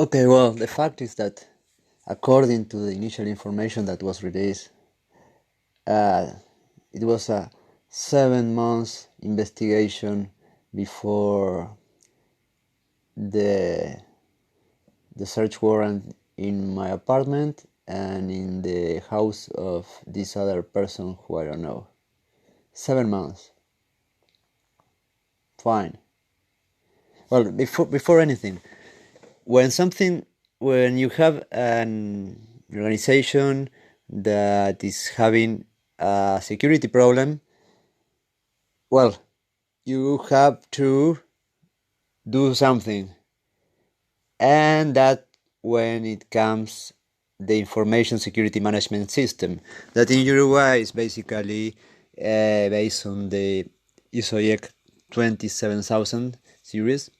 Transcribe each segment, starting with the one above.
Okay, well, the fact is that according to the initial information that was released, uh, it was a 7 months investigation before the the search warrant in my apartment and in the house of this other person who I don't know. 7 months. Fine. Well, before anything, when you have an organization that is having a security problem, well, you have to do something, and that when it comes the information security management system, that in Uruguay is basically based on the ISO 27000 series,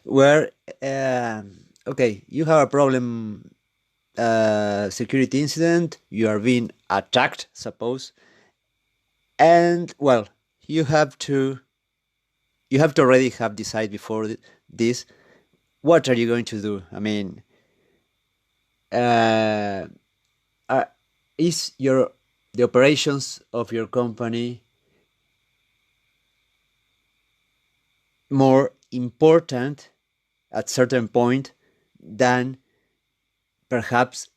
where okay, you have a problem, security incident, you are being attacked, suppose, and well, you have to already have decided before this what are you going to do. I mean, uh, is the operations of your company more important at certain point than perhaps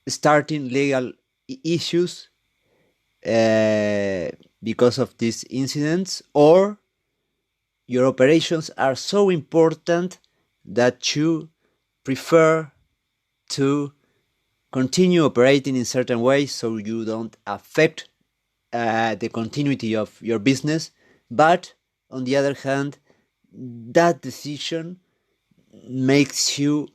starting legal issues because of these incidents, or your operations are so important that you prefer to continue operating in certain ways so you don't affect the continuity of your business, but on the other hand, that decision makes you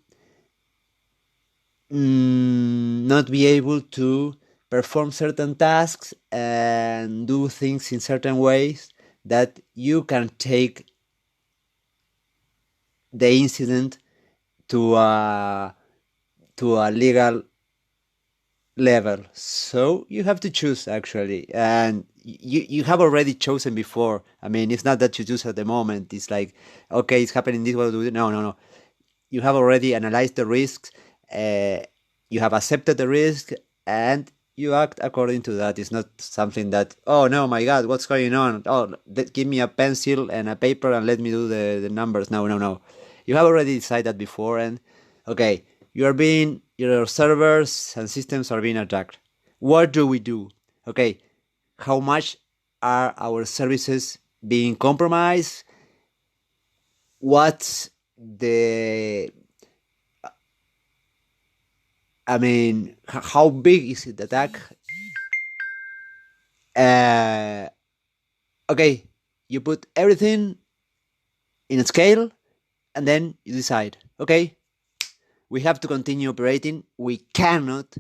not be able to perform certain tasks and do things in certain ways that you can take the incident to a legal level. So you have to choose, actually, and you have already chosen before. I mean, it's not that you choose at the moment. It's like, okay, it's happening this way. No. You have already analyzed the risks. You have accepted the risk, and you act according to that. It's not something that, oh no, my God, what's going on? Oh, give me a pencil and a paper and let me do the numbers. No. You have already decided that before, and okay, your servers and systems are being attacked. What do we do? Okay, how much are our services being compromised? What's the I mean, how big is it the attack? Uh, okay, you put everything in a scale, and then you decide. Okay, we have to continue operating. We cannot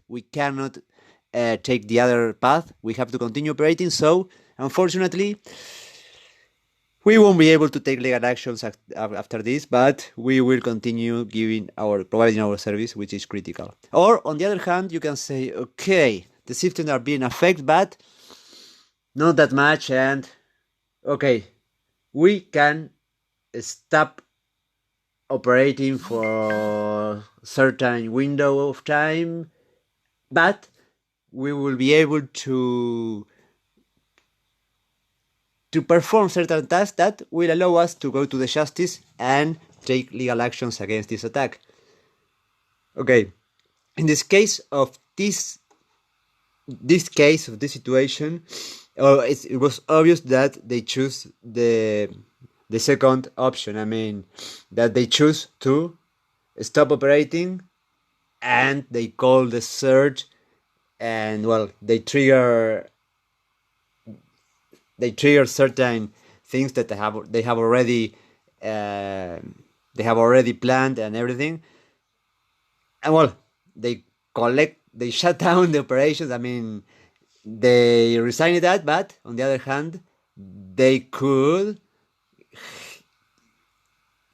take the other path. We have to continue operating. So, unfortunately, we won't be able to take legal actions after this, but we will continue providing our service, which is critical. Or, on the other hand, you can say, okay, the systems are being affected, but not that much, and okay, we can stop operating for a certain window of time, but we will be able to perform certain tasks that will allow us to go to the justice and take legal actions against this attack. Okay, in this case of this situation, it was obvious that they choose the second option. I mean, that they choose to stop operating, and they call the search, and well, they trigger certain things that they have already planned and everything, and well, they shut down the operations. I mean, they resigned that, but on the other hand, they could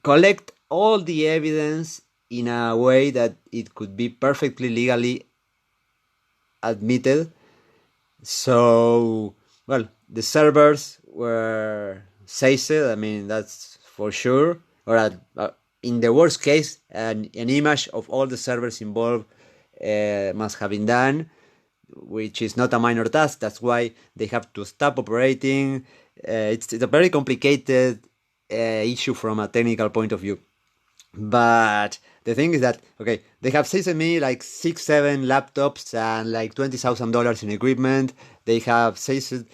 collect all the evidence in a way that it could be perfectly legally admitted. So, well, the servers were seized. I mean, that's for sure, or in the worst case, an image of all the servers involved must have been done, which is not a minor task. That's why they have to stop operating. It's a very complicated issue from a technical point of view. But the thing is that, okay, they have sent me like 6-7 laptops and like $20,000 in equipment. They have sent,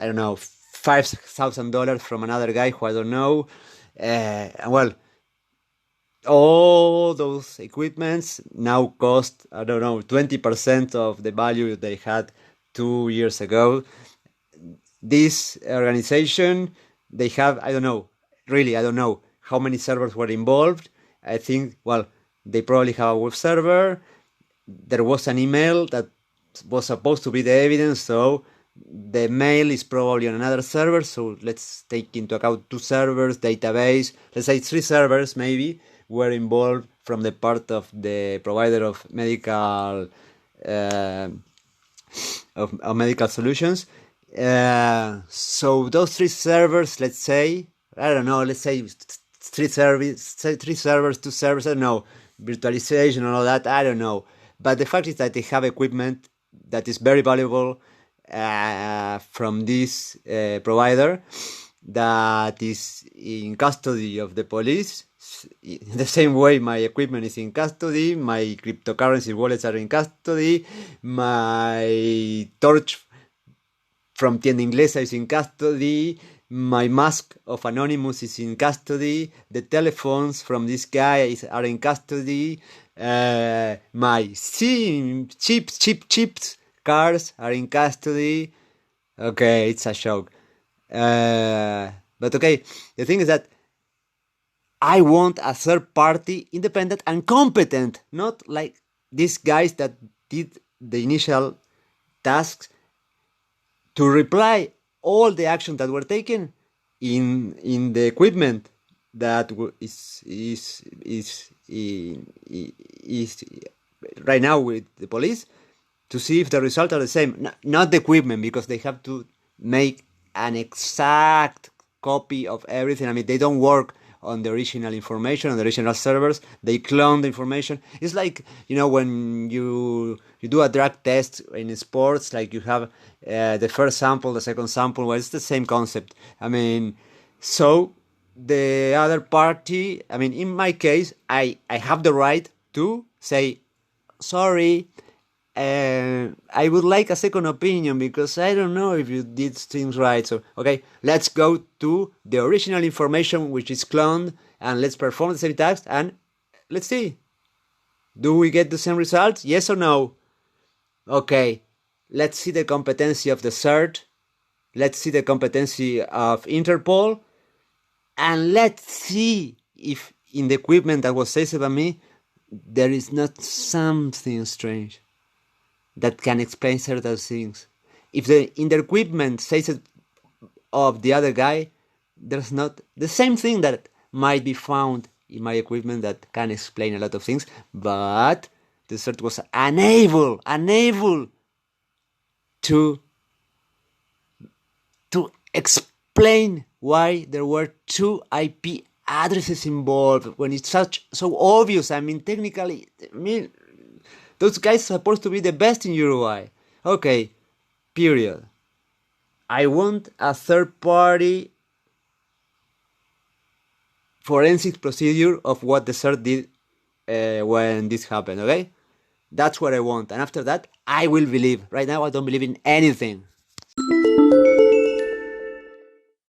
I don't know, $5,000 from another guy who I don't know. Well, all those equipments now cost, I don't know, 20% of the value they had 2 years ago. This organization, they have, I don't know, really, I don't know how many servers were involved. I think, well, they probably have a web server. There was an email that was supposed to be the evidence, so the mail is probably on another server. So let's take into account 2 servers, database, let's say 3 servers maybe were involved from the part of the provider of medical medical solutions. So those 3 servers, let's say, I don't know, let's say 3 servers, 2 servers, I don't know, virtualization and all that, I don't know. But the fact is that they have equipment that is very valuable from this provider that is in custody of the police. In the same way my equipment is in custody, my cryptocurrency wallets are in custody, my torch from Tienda Inglesa is in custody, my mask of Anonymous is in custody, the telephones from this guy are in custody, my SIM chips cars are in custody. Okay, it's a joke. But okay, the thing is that I want a third party, independent and competent, not like these guys that did the initial tasks, to reply all the actions that were taken in the equipment that is right now with the police, to see if the results are the same. Not the equipment, because they have to make an exact copy of everything. I mean, they don't work on the original information, on the original servers. They clone the information. It's like, you know, when you do a drug test in sports, like you have the first sample, the second sample. Well, it's the same concept. I mean, so the other party, I mean, in my case, I have the right to say, sorry, I would like a second opinion because I don't know if you did things right. So, okay, let's go to the original information which is cloned and let's perform the same task and let's see. Do we get the same results? Yes or no? Okay, let's see the competency of the CERT. Let's see the competency of Interpol. And let's see if in the equipment that was said by me, there is not something strange that can explain certain things. If in the equipment says it of the other guy, there's not the same thing that might be found in my equipment that can explain a lot of things, but the CERT was unable to explain why there were 2 IP addresses involved when it's so obvious. I mean, technically, those guys are supposed to be the best in Uruguay. Okay, period. I want a third party forensic procedure of what the CERT did when this happened, okay? That's what I want. And after that, I will believe. Right now, I don't believe in anything.